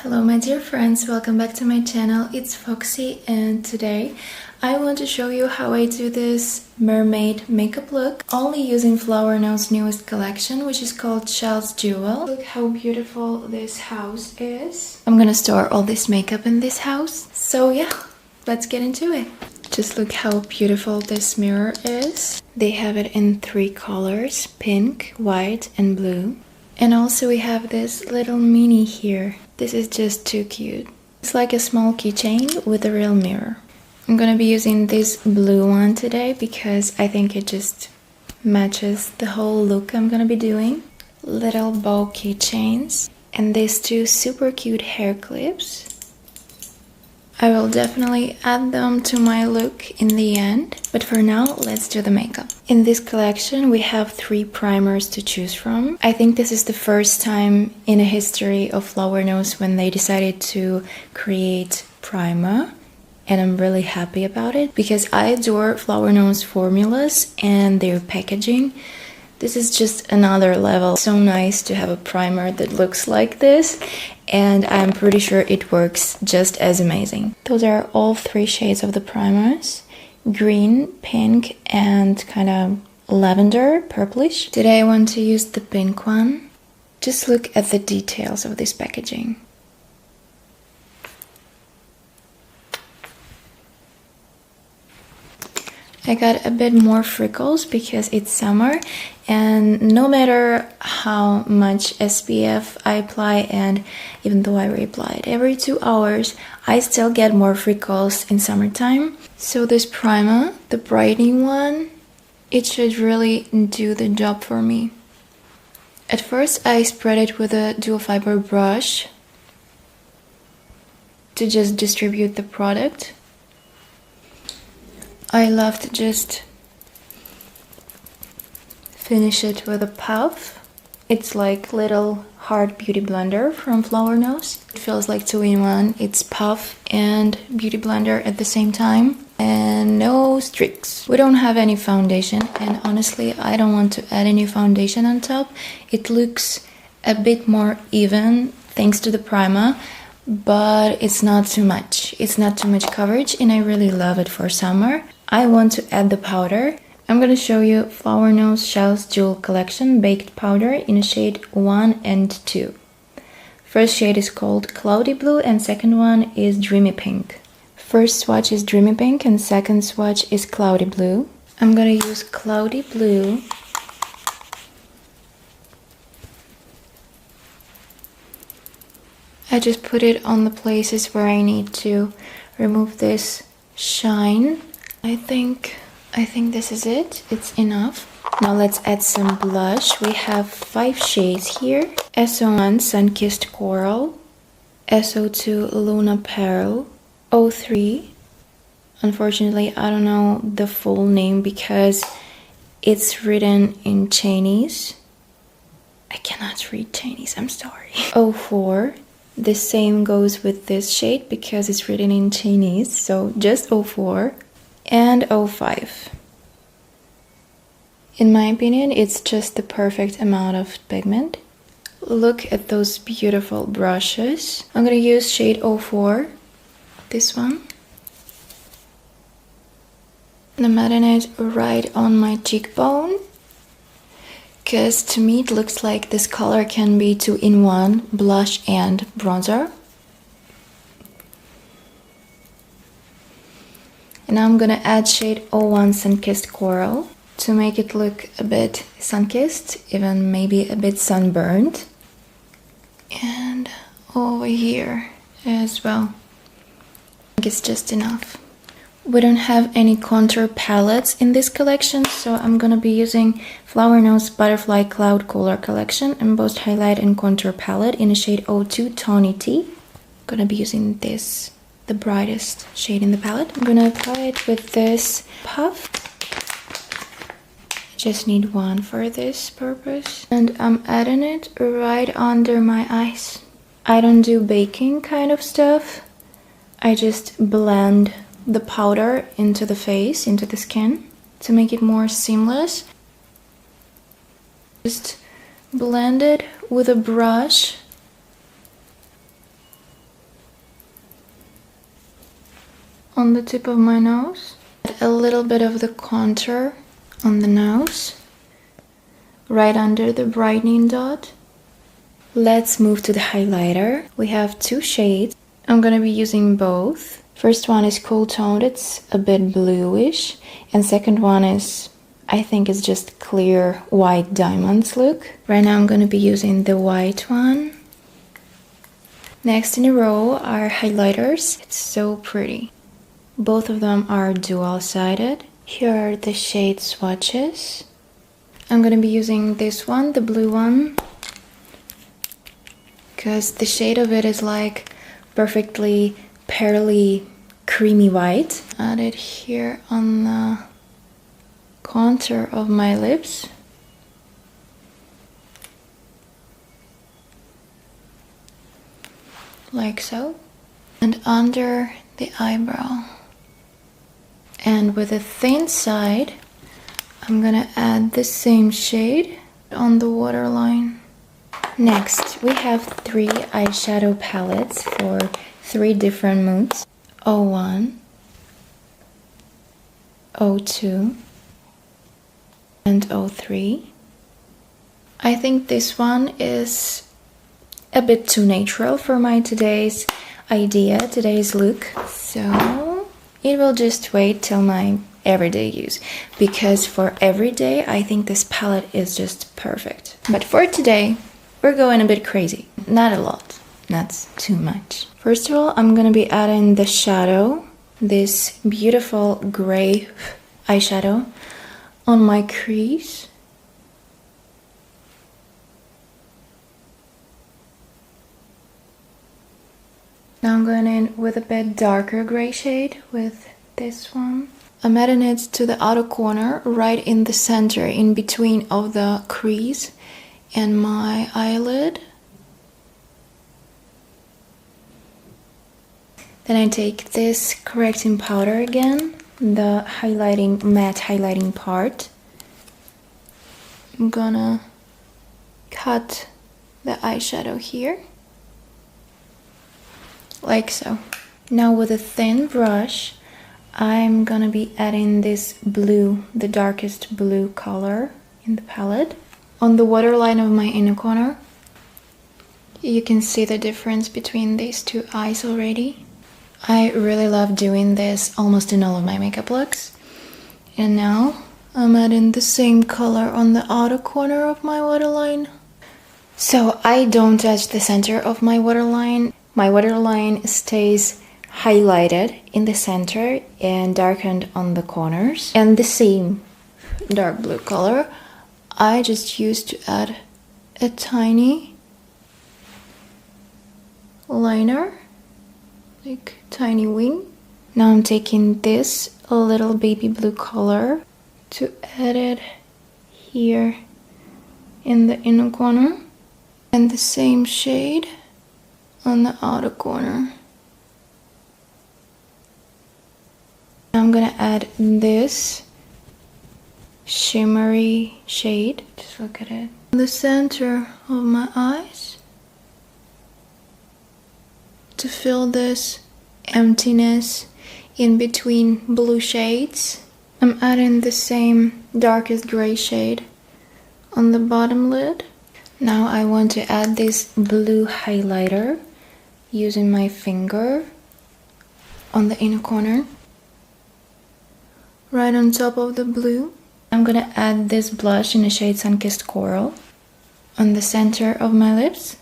Hello my dear friends, welcome back to my channel. It's Foxy and today I want to show you how I do this mermaid makeup look only using Flowerknows' newest collection, which is called Child's Jewel. Look how beautiful this house is. I'm gonna store all this makeup in this house. So yeah, let's get into it. Just look how beautiful this mirror is. They have it in 3 colors, pink, white and blue. And also we have this little mini here. This is just too cute. It's like a small keychain with a real mirror. I'm gonna be using this blue one today because I think it just matches the whole look I'm gonna be doing. Little bow keychains and these 2 super cute hair clips. I will definitely add them to my look in the end, but for now, let's do the makeup. In this collection, we have 3 primers to choose from. I think this is the first time in the history of Flowerknows when they decided to create primer, and I'm really happy about it because I adore Flowerknows formulas and their packaging. This is just another level. So nice to have a primer that looks like this, and I'm pretty sure it works just as amazing. Those are all 3 shades of the primers: green, pink and kind of lavender, purplish. Today I want to use the pink one. Just look at the details of this packaging. I got a bit more freckles because it's summer, and no matter how much SPF I apply, and even though I reapply it every 2 hours, I still get more freckles in summertime. So this primer, the brightening one, it should really do the job for me. At first I spread it with a dual fiber brush to just distribute the product. I love to just finish it with a puff. It's like little hard beauty blender from Flowerknows. It feels like 2-in-1. It's puff and beauty blender at the same time. And no streaks. We don't have any foundation, and honestly I don't want to add any foundation on top. It looks a bit more even thanks to the primer, but it's not too much. It's not too much coverage, and I really love it for summer. I want to add the powder. I'm gonna show you Flowerknows Child's Jewel Collection Baked Powder in shade 1 and 2. First shade is called Cloudy Blue and second one is Dreamy Pink. First swatch is Dreamy Pink and second swatch is Cloudy Blue. I'm gonna use Cloudy Blue. I just put it on the places where I need to remove this shine. I think this is it. It's enough. Now let's add some blush. We have 5 shades here. SO1 Sun-Kissed Coral, SO2 Luna Pearl, O3. Unfortunately, I don't know the full name because it's written in Chinese. I cannot read Chinese, I'm sorry. O4. The same goes with this shade because it's written in Chinese, so just O4. And O5. In my opinion, it's just the perfect amount of pigment. Look at those beautiful brushes. I'm gonna use shade O4, this one. I'm gonna marinate it right on my cheekbone, because to me it looks like this color can be 2-in-1, blush and bronzer. And now I'm gonna add shade 01 Sun-Kissed Coral to make it look a bit sun-kissed, even maybe a bit sunburned. And over here as well. I think it's just enough. We don't have any contour palettes in this collection, so I'm gonna be using Flowerknows Butterfly Cloud Color Collection Embossed Highlight and Contour Palette in a shade 02 Tawny Tea. I'm gonna be using this, the brightest shade in the palette. I'm gonna apply it with this puff. I just need one for this purpose. And I'm adding it right under my eyes. I don't do baking kind of stuff. I just blend the powder into the face, into the skin, to make it more seamless. Just blend it with a brush on the tip of my nose. A little bit of the contour on the nose, right under the brightening dot. Let's move to the highlighter. We have two shades. I'm gonna be using both. First one is cool toned, it's a bit bluish, and second one is, I think it's just clear white diamonds look. Right now I'm gonna be using the white one. Next in a row are highlighters. It's so pretty. Both of them are dual-sided. Here are the shade swatches. I'm gonna be using this one, the blue one, because the shade of it is like perfectly pearly, creamy white. Add it here on the contour of my lips. Like so. And under the eyebrow. And with a thin side, I'm gonna add the same shade on the waterline. Next, we have 3 eyeshadow palettes for 3 different moods. 01, 02, and 03. I think this one is a bit too natural for my today's look. So it will just wait till my everyday use, because for everyday I think this palette is just perfect. But for today, we're going a bit crazy. Not a lot, not too much. First of all, I'm gonna be adding the shadow, this beautiful gray eyeshadow, on my crease. Now I'm going in with a bit darker gray shade with this one. I'm adding it to the outer corner, right in the center, in between of the crease and my eyelid. Then I take this correcting powder again, the highlighting, matte highlighting part. I'm gonna cut the eyeshadow here. Like so. Now with a thin brush, I'm gonna be adding this blue, the darkest blue color in the palette. On the waterline of my inner corner, you can see the difference between these two eyes already. I really love doing this almost in all of my makeup looks. And now I'm adding the same color on the outer corner of my waterline. So I don't touch the center of my waterline. My waterline stays highlighted in the center and darkened on the corners. And the same dark blue color, I just used to add a tiny liner, like tiny wing. Now I'm taking this little baby blue color to add it here in the inner corner. And the same shade on the outer corner. I'm gonna add this shimmery shade, just look at it, in the center of my eyes to fill this emptiness in between blue shades. I'm adding the same darkest gray shade on the bottom lid. Now I want to add this blue highlighter using my finger on the inner corner, right on top of the blue. I'm gonna add this blush in the shade Sun-Kissed Coral on the center of my lips.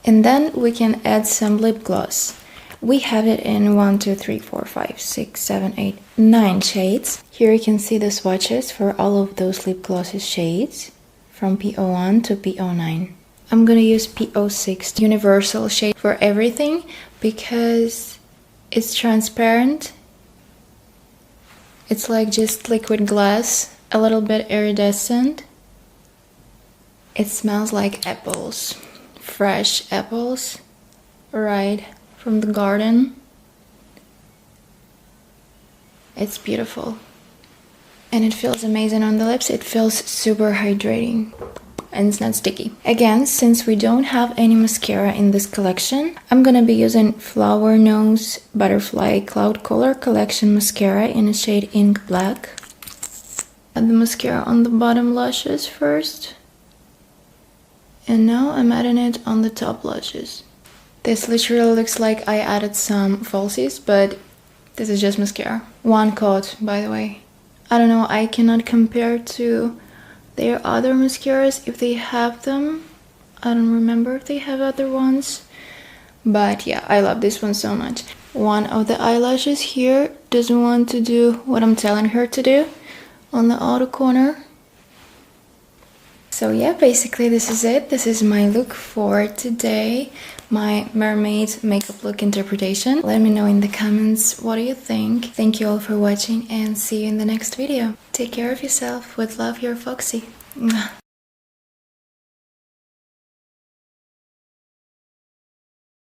And then we can add some lip gloss. We have it in 1, 2, 3, 4, 5, 6, 7, 8, 9 shades. Here you can see the swatches for all of those lip glosses shades, from P01 to P09. I'm gonna use P06, universal shade, for everything because it's transparent. It's like just liquid glass, a little bit iridescent. It smells like apples, fresh apples, right from the garden. It's beautiful. And it feels amazing on the lips. It feels super hydrating. and it's not sticky. Again, since we don't have any mascara in this collection, I'm gonna be using Flowerknows Butterfly Cloud Color Collection Mascara in the shade Ink Black. Add the mascara on the bottom lashes first. And now I'm adding it on the top lashes. This literally looks like I added some falsies, but this is just mascara. One coat, by the way. I don't know, I cannot compare to their other mascaras if they have them. I don't remember if they have other ones. But yeah, I love this one so much. One of the eyelashes here doesn't want to do what I'm telling her to do on the outer corner. So yeah, basically this is it. This is my look for today. My mermaid makeup look interpretation. Let me know in the comments what do you think. Thank you all for watching and see you in the next video. Take care of yourself. With love, your Foxy. Mwah.